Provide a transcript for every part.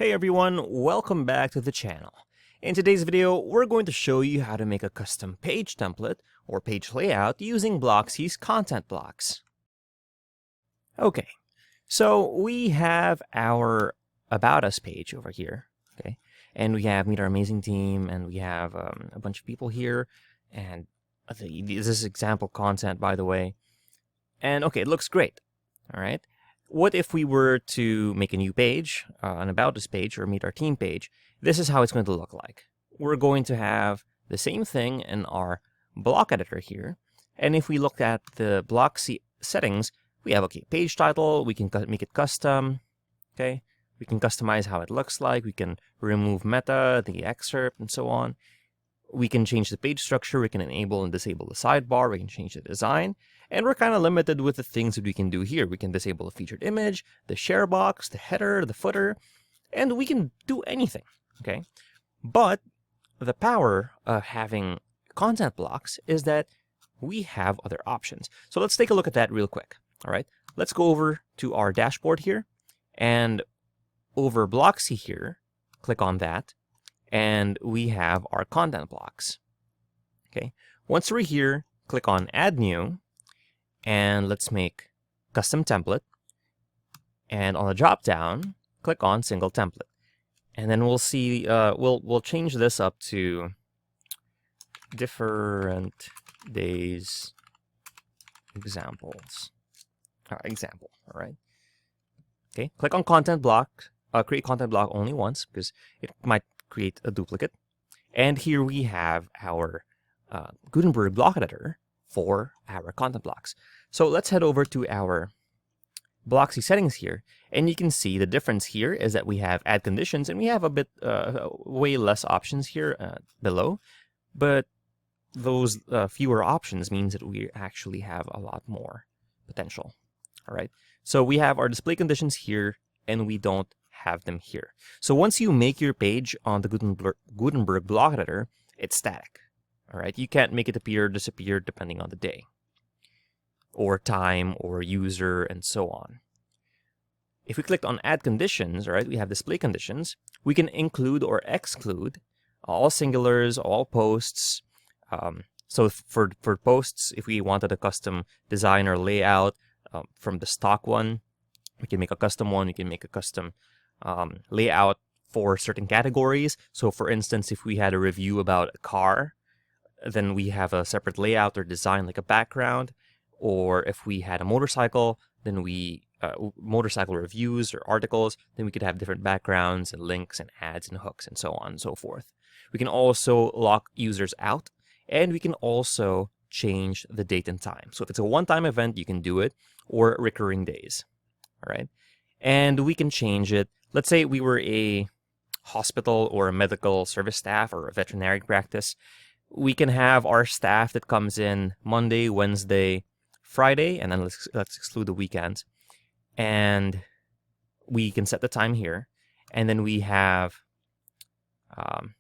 Hey everyone, welcome back to the channel. In today's video, we're going to show you how to make a custom page template or page layout using Blocksy's content blocks. Okay, so we have our About Us page over here, okay? And we have Meet Our Amazing Team, and we have a bunch of people here, and this is example content, by the way. And okay, it looks great, all right? What if we were to make a new page, an About Us page or Meet Our Team page? This is how it's going to look like. We're going to have the same thing in our block editor here. And if we look at the Blocksy settings, we have, okay, page title, we can make it custom, okay? We can customize how it looks like. We can remove meta, the excerpt, and so on. We can change the page structure. We can enable and disable the sidebar. We can change the design. And we're kind of limited with the things that we can do here. We can disable the featured image, the share box, the header, the footer, and we can do anything, okay? But the power of having content blocks is that we have other options. So let's take a look at that real quick, all right? Let's go over to our dashboard here, and over Blocksy here, click on that, and we have our content blocks, okay? Once we're here, click on Add New, and let's make custom template. And on the drop down, click on single template. And then we'll see, we'll change this up to different days examples. Example, all right? Okay, click on content block, create content block only once because it might create a duplicate. And here we have our Gutenberg block editor for our content blocks. So let's head over to our Blocksy settings here, and you can see the difference here is that we have add conditions, and we have a bit way less options here below, but those fewer options means that we actually have a lot more potential. All right, so we have our display conditions here, and we don't have them here. So once you make your page on the Gutenberg block editor, it's static. All right, you can't make it appear or disappear depending on the day, or time, or user, and so on. If we click on Add Conditions, right, we have display conditions. We can include or exclude all singulars, all posts. So for posts, if we wanted a custom design or layout from the stock one, we can make a custom one. We can make a custom layout for certain categories. So for instance, if we had a review about a car, then we have a separate layout or design like a background. Or if we had a motorcycle, then we motorcycle reviews or articles, then we could have different backgrounds and links and ads and hooks and so on and so forth. We can also lock users out, and we can also change the date and time. So if it's a one-time event, you can do it, or recurring days, all right? And we can change it. Let's say we were a hospital or a medical service staff or a veterinary practice. We can have our staff that comes in Monday, Wednesday, Friday, and then let's exclude the weekends. And we can set the time here. And then we have our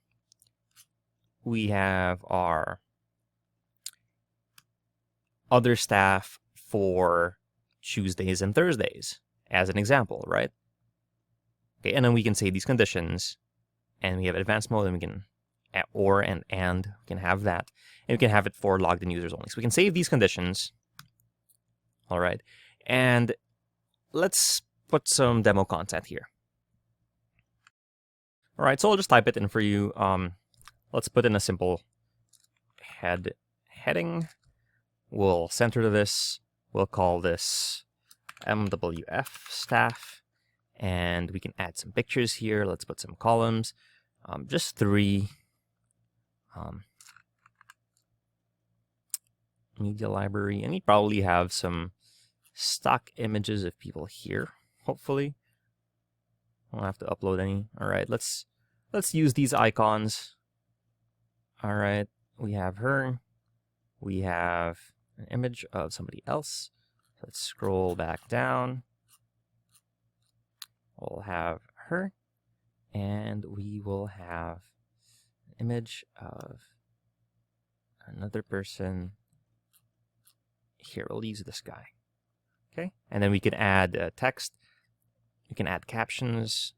other staff for Tuesdays and Thursdays, as an example, right? Okay, and then we can say these conditions, and we have advanced mode, and we can we can have that, and we can have it for logged in users only. So we can save these conditions. All right, and let's put some demo content here. All right, so I'll just type it in for you. Let's put in a simple heading. We'll center this. We'll call this MWF staff, and we can add some pictures here. Let's put some columns, just 3. Media library, and you probably have some stock images of people here, hopefully. I don't have to upload any. All right, let's use these icons. All right, we have her. We have an image of somebody else. Let's scroll back down. We'll have her, and we will have an image of another person. Here, we'll use this guy. Okay, and then we can add text. We can add captions.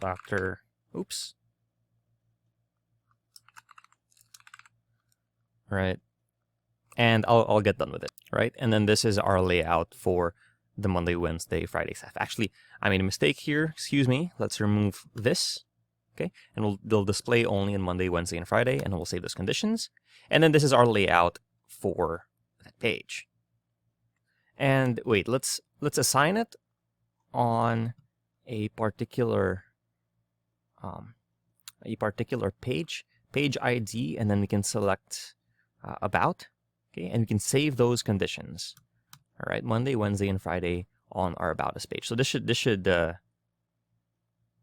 Dr. Oops. Right. And I'll get done with it, right? And then this is our layout for the Monday, Wednesday, Friday stuff. Actually, I made a mistake here. Excuse me. Let's remove this. Okay, and they'll display only on Monday, Wednesday, and Friday, and we'll save those conditions. And then this is our layout for that page. And wait, let's assign it on a particular page ID, and then we can select about. Okay, and we can save those conditions. All right, Monday, Wednesday, and Friday on our About Us page. So this should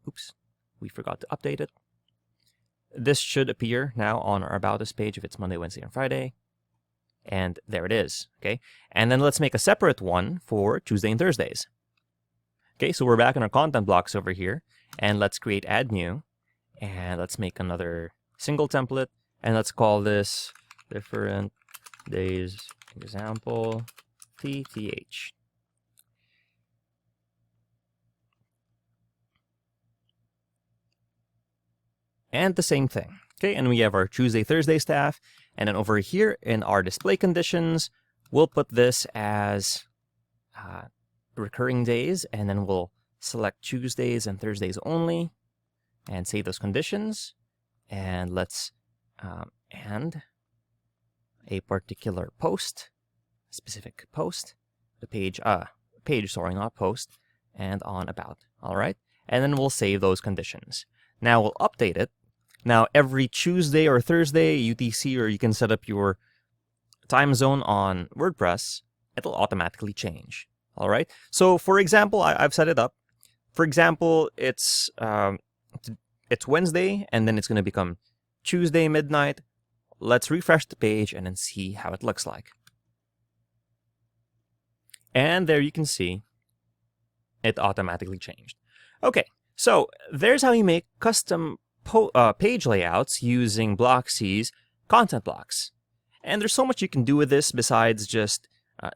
oops, we forgot to update it. This should appear now on our About Us page if it's Monday, Wednesday, and Friday. And there it is, okay? And then let's make a separate one for Tuesday and Thursdays. Okay, so we're back in our content blocks over here, and let's create Add New, and let's make another single template, and let's call this Different Days Example TTH. And the same thing. Okay, and we have our Tuesday, Thursday staff. And then over here in our display conditions, we'll put this as recurring days. And then we'll select Tuesdays and Thursdays only and save those conditions. And let's and a particular post, specific post, the page, sorry, not post, and on about. All right. And then we'll save those conditions. Now we'll update it. Now, every Tuesday or Thursday, UTC, or you can set up your time zone on WordPress, it'll automatically change. All right. So, for example, I've set it up. For example, it's Wednesday, and then it's going to become Tuesday midnight. Let's refresh the page and then see how it looks like. And there you can see it automatically changed. Okay, so there's how you make custom page layouts using Blocksy's content blocks. And there's so much you can do with this besides just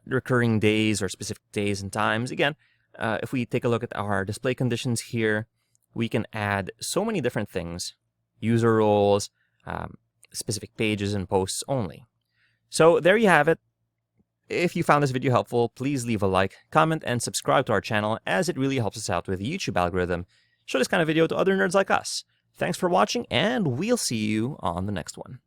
recurring days or specific days and times. Again, if we take a look at our display conditions here, we can add so many different things, user roles, specific pages and posts only. So there you have it. If you found this video helpful, please leave a like, comment, and subscribe to our channel, as it really helps us out with the YouTube algorithm. Show this kind of video to other nerds like us. Thanks for watching, and we'll see you on the next one.